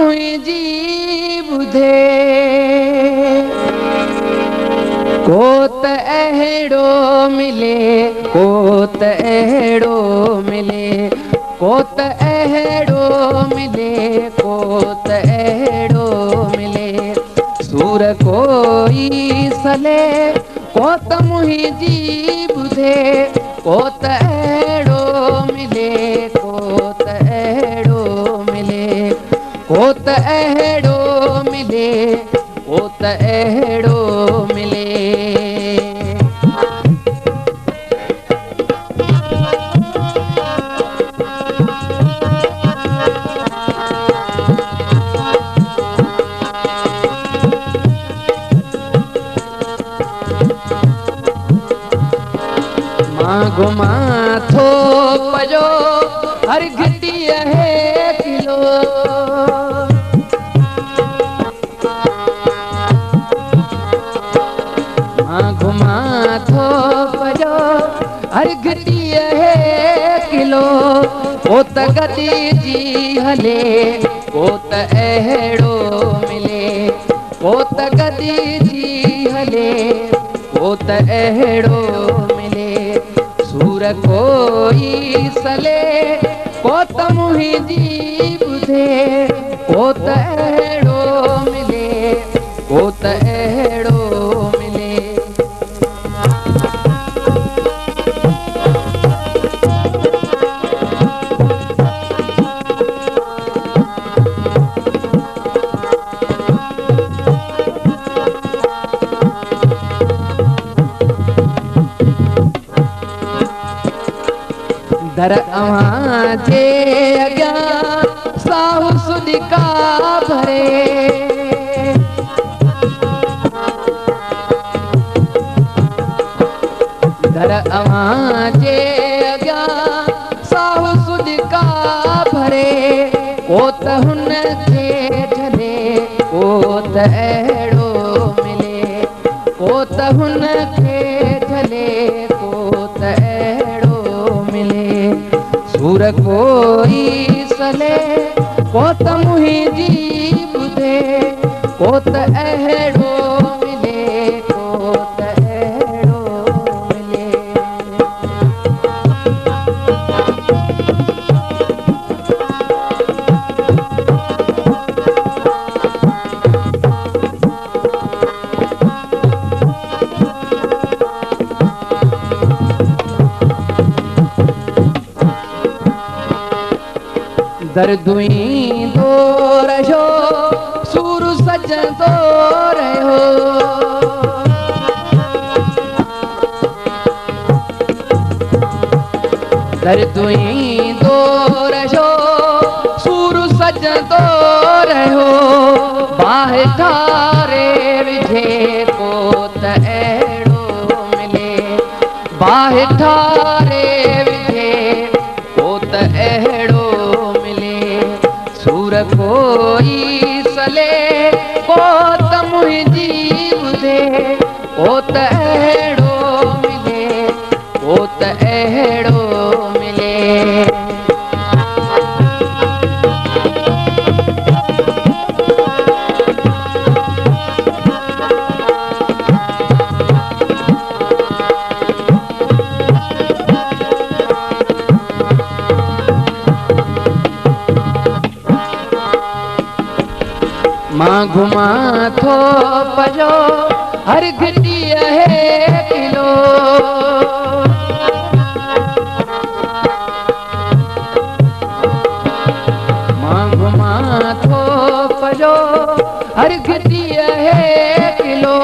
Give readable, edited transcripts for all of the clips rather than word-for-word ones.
मुंहिंजी ॿुधे को त अहिड़ो मिले को त अहिड़ो मिले को त अहिड़ो मिले को त अहिड़ो मिले सूर कोई सले को त मुंहिंजी ॿुधे को त अहिड़ो मिले को त अहिड़ो मिले को त अहिड़ो मिले को त अहिड़ो मिले घुमा थो पजो हर घिटीअ है किलो घुमा थो पजो हर घिटीअ है किलो को त गदी जी हले को त अहिड़ो मिले को त गदी जी हले को त अहिड़ो मिले सूर कोई सले को त मुंहिंजी ॿुधे को त अहिड़ो मिले को त अहिड़ो मिले दर अव्हां जे अॻियां साहु सुदिका भरे दर अव्हां जे अॻियां साहु सुदिका भरे को त हुन खे झले को त अहिड़ो मिले को त हुन खे झले को त अहिड़ो मिले सूर कोई सले को त मुंहिंजी ॿुधे को त अहिड़ो मिले को त अहिड़ो मिले दर्दुई दौर जो सूर सजंदो रहियो दर्दुई दौर जो सूर सजंदो रहियो बाहि ठारे विझे को त अहिड़ो मिले बाहि ठारे विझे को त अहिड़ो सूर कोई सले को त मुंहिंजी ॿुधे को त अहिड़ो मिले को त अहिड़ो मिले मां घुमा थो पजो हर घिटीअ है किलो मां घुमा थो पजो हर घिटीअ है किलो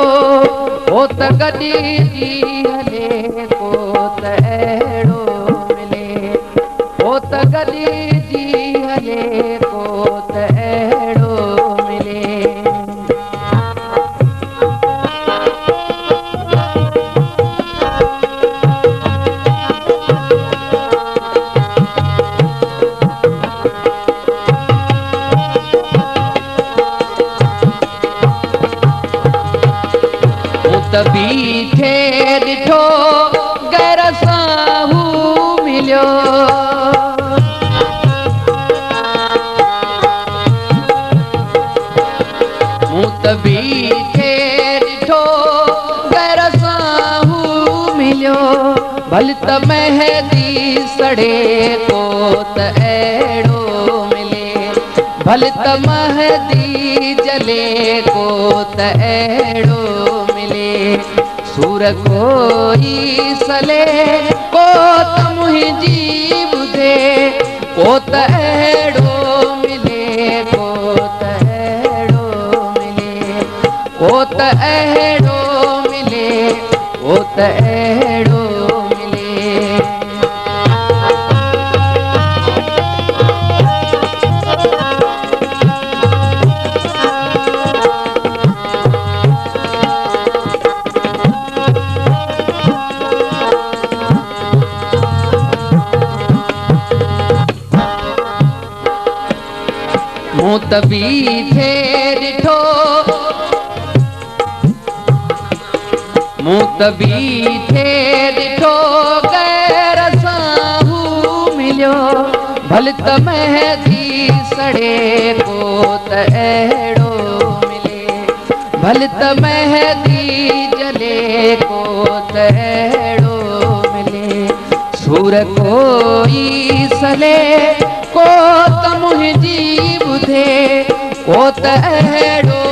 को त गदी जी हले को त अहिड़ो मिले को त गदी जी हले को त अहिड़ो बीठे ॾिठो घर सां हू मिलियो भल त मेहदी सड़े को त अहिड़ो मिले, भल त मेहदी जले को त अहिड़ो मिले, सूर कोई सले को त मुंहिंजी ॿुधे को त अहिड़ो मिले, को त अहिड़ो मिले, को त अहिड़ो मिले, को त अहिड़ो मिले। मूं त बीठे ॾिठो, मूं त बीठे ॾिठो गैर सां हू मिलियो, भल त मेहदी सड़े को त अहिड़ो मिले, भल त मेहदी जले को त अहिड़ो मिले, सूर कोई सले को त मुंहिंजी ॿुधे को त अहिड़ो